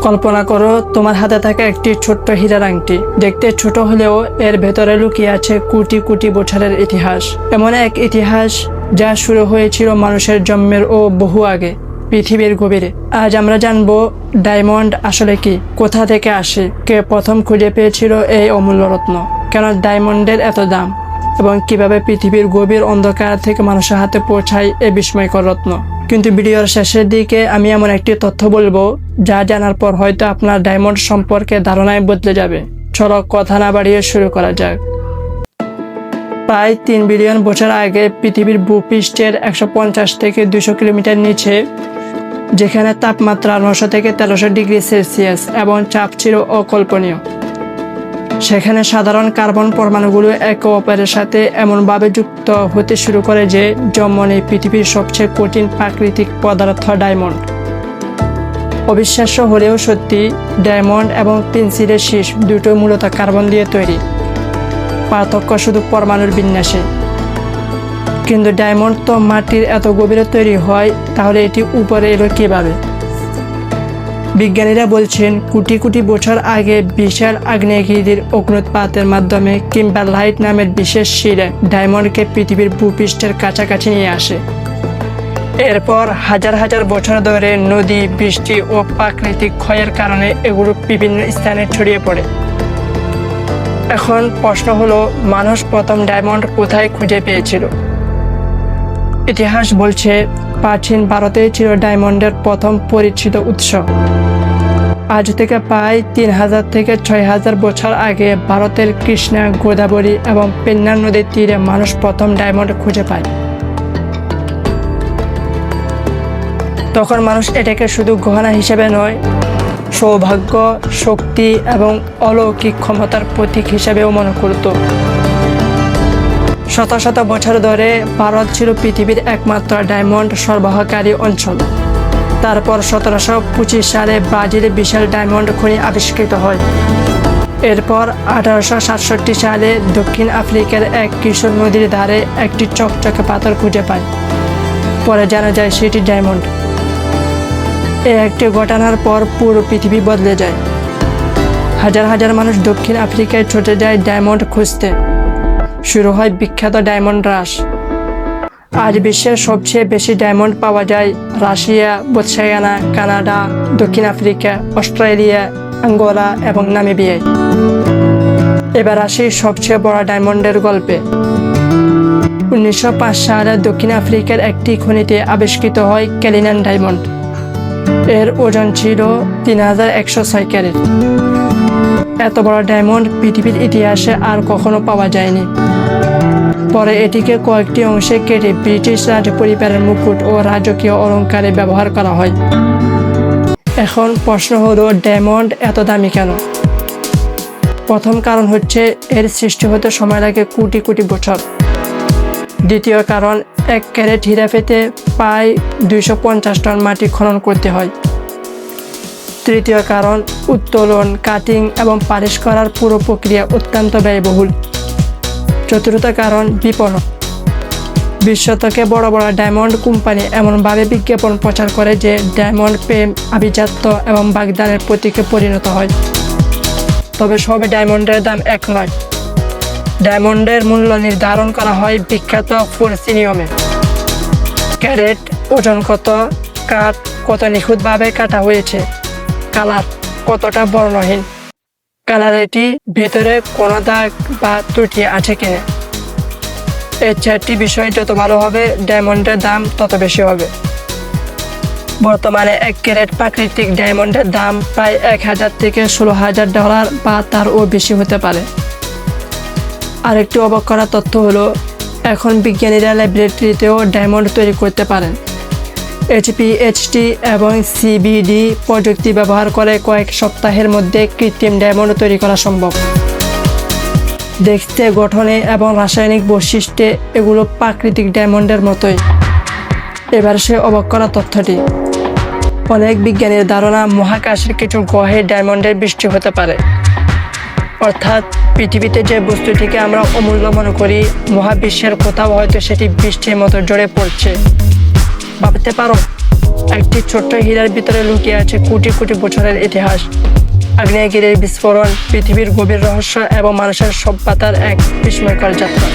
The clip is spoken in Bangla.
কল্পনা করো তোমার হাতে থাকা একটি ছোট্ট হীরার আংটি। দেখতে ছোট হলেও এর ভেতরে লুকিয়ে আছে কোটি কোটি বছরের ইতিহাস। এমন এক ইতিহাস যা শুরু হয়েছিল মানুষের জন্মের ও বহু আগে, পৃথিবীর গভীরে। আজ আমরা জানবো ডায়মন্ড আসলে কি, কোথা থেকে আসে, কে প্রথম খুঁজে পেয়েছিল এই অমূল্য রত্ন, কেন ডায়মন্ডের এত দাম, এবং কিভাবে পৃথিবীর গভীর অন্ধকার থেকে মানুষের হাতে পৌঁছায় এই বিস্ময়কর রত্ন। কিন্তু ভিডিওর শেষের দিকে আমি এমন একটি তথ্য বলবো যা জানার পর হয়তো আপনার ডায়মন্ড সম্পর্কে ধারণায় বদলে যাবে। চলো কথা না বাড়িয়ে শুরু করা যাক। প্রায় 3 বিলিয়ন বছর আগে পৃথিবীর ভূপৃষ্ঠের 150 থেকে 200 কিলোমিটার নিচে, যেখানে তাপমাত্রা 900 থেকে 1300 ডিগ্রি সেলসিয়াস এবং চাপ ছিল অকল্পনীয়, সেখানে সাধারণ কার্বন পরমাণুগুলো একে অপরের সাথে এমনভাবে যুক্ত হতে শুরু করে যে জন্ম নেয় পৃথিবীর সবচেয়ে কঠিন প্রাকৃতিক পদার্থ ডায়মন্ড। অবিশ্বাস্য হলেও সত্যি, ডায়মন্ড এবং পেন্সিলের শীষ দুটো মূলত কার্বন দিয়ে তৈরি, পার্থক্য শুধু পরমাণুর বিন্যাসে। কিন্তু ডায়মন্ড তো মাটির এত গভীরে তৈরি হয়, তাহলে এটি উপরে এলো কীভাবে? বিজ্ঞানীরা বলছেন কোটি কোটি বছর আগে বিশাল আগ্নেয়গিরির অগ্নুৎপাতের মাধ্যমে কিম্বারলাইট নামের বিশেষ শিলা ডায়মন্ডকে পৃথিবীর ভূপৃষ্ঠের কাছাকাছি নিয়ে আসে। এরপর হাজার হাজার বছর ধরে নদী, বৃষ্টি ও প্রাকৃতিক ক্ষয়ের কারণে এগুলো বিভিন্ন স্থানে ছড়িয়ে পড়ে। এখন প্রশ্ন হলো, মানুষ প্রথম ডায়মন্ড কোথায় খুঁজে পেয়েছিল? ইতিহাস বলছে প্রাচীন ভারতেই ছিল ডায়মন্ডের প্রথম পরিচিত উৎস। আজ থেকে প্রায় 3000 থেকে 6000 বছর আগে ভারতের কৃষ্ণা, গোদাবরী এবং পেন্নার নদীর তীরে মানুষ প্রথম ডায়মন্ড খুঁজে পায়। তখন মানুষ এটাকে শুধু গহনা হিসেবে নয়, সৌভাগ্য, শক্তি এবং অলৌকিক ক্ষমতার প্রতীক হিসেবেও মনে করত। শত শত বছর ধরে ভারত ছিল পৃথিবীর একমাত্র ডায়মন্ড সরবরাহকারী অঞ্চল। তারপর 1725 সালে ব্রাজিলে বিশাল ডায়মন্ড খনি আবিষ্কৃত হয়। এরপর 1867 সালে দক্ষিণ আফ্রিকার এক কিশোর নদীর ধারে একটি চকচকে পাথর খুঁজে পায়। পরে জানা যায় সেটি ডায়মন্ড। এই একটি ঘটনার পর পুরো পৃথিবী বদলে যায়। হাজার হাজার মানুষ দক্ষিণ আফ্রিকায় ছুটে যায় ডায়মন্ড খুঁজতে। শুরু হয় বিখ্যাত ডায়মন্ড রাশ। আজ বিশ্বের সবচেয়ে বেশি ডায়মন্ড পাওয়া যায় রাশিয়া, বোতসওয়ানা, কানাডা, দক্ষিণ আফ্রিকা, অস্ট্রেলিয়া, আঙ্গোলা এবং নামিবিয়ায়। এবার আসি সবচেয়ে বড় ডায়মন্ডের গল্পে। 1905 সালে দক্ষিণ আফ্রিকার একটি খনিতে আবিষ্কৃত হয় ক্যালিনান ডায়মন্ড। এর ওজন ছিল 3106 ক্যারেট। এত বড় ডায়মন্ড পৃথিবীর ইতিহাসে আর কখনো পাওয়া যায়নি। পরে এটিকে কয়েকটি অংশে কেটে ব্রিটিশ রাজ পরিবারের মুকুট ও রাজকীয় অলঙ্কারে ব্যবহার করা হয়। এখন প্রশ্ন হলো, ডায়মন্ড এত দামি কেন? প্রথম কারণ হচ্ছে এর সৃষ্টি হতে সময় লাগে কোটি কোটি বছর। দ্বিতীয় কারণ, 1 ক্যারেট হীরা পেতে প্রায় 250 টন মাটি খনন করতে হয়। তৃতীয় কারণ, উত্তোলন, কাটিং এবং পালিশ করার পুরো প্রক্রিয়া অত্যন্ত ব্যয়বহুল। চতুর্থ কারণ, বিপণন। 20 শতকে বড় বড় ডায়মন্ড কোম্পানি এমনভাবে বিজ্ঞাপন প্রচার করে যে ডায়মন্ড প্রেম, আভিজাত্য এবং বাগদানের প্রতীকে পরিণত হয়। তবে সব ডায়মন্ডের দাম এক নয়। ডায়মন্ডের মূল্য নির্ধারণ করা হয় বিখ্যাত ফোরসি নিয়মে। ক্যারেট, ওজন কত, কাঠ কত নিখুঁতভাবে কাটা হয়েছে, কালার কতটা বর্ণহীন, কালারিটি, ভেতরে কোনো দাগ বা ত্রুটি আছে কিনা। এই 4টি বিষয় যত ভালো হবে, ডায়মন্ডের দাম তত বেশি হবে। বর্তমানে 1 ক্যারেট প্রাকৃতিক ডায়মন্ডের দাম প্রায় $1000 থেকে $16,000 বা তারও বেশি হতে পারে। আরেকটি অবাক করা তথ্য হলো, এখন বিজ্ঞানীরা ল্যাবরেটরিতেও ডায়মন্ড তৈরি করতে পারেন। HPHT এবং CVD প্রযুক্তি ব্যবহার করে কয়েক সপ্তাহের মধ্যে কৃত্রিম ডায়মন্ড তৈরি করা সম্ভব। দেখতে, গঠনে এবং রাসায়নিক বৈশিষ্ট্যে এগুলো প্রাকৃতিক ডায়মন্ডের মতোই। এবার সে অবাক করা তথ্যটি, অনেক বিজ্ঞানীর ধারণা মহাকাশের কিছু গ্রহে ডায়মন্ডের বৃষ্টি হতে পারে। অর্থাৎ পৃথিবীতে যে বস্তুটিকে আমরা অমূল্য মনে করি, মহাবিশ্বের কোথাও হয়তো সেটি বৃষ্টির মতো ঝরে পড়ছে। ভাবতে পারো, একটি ছোট্ট হীরার ভিতরে লুকিয়ে আছে কোটি কোটি বছরের ইতিহাস। আগ্নেয়গিরির বিস্ফোরণ, পৃথিবীর গভীর রহস্য এবং মানুষের সভ্যতার এক বিস্ময়কর যাত্রা।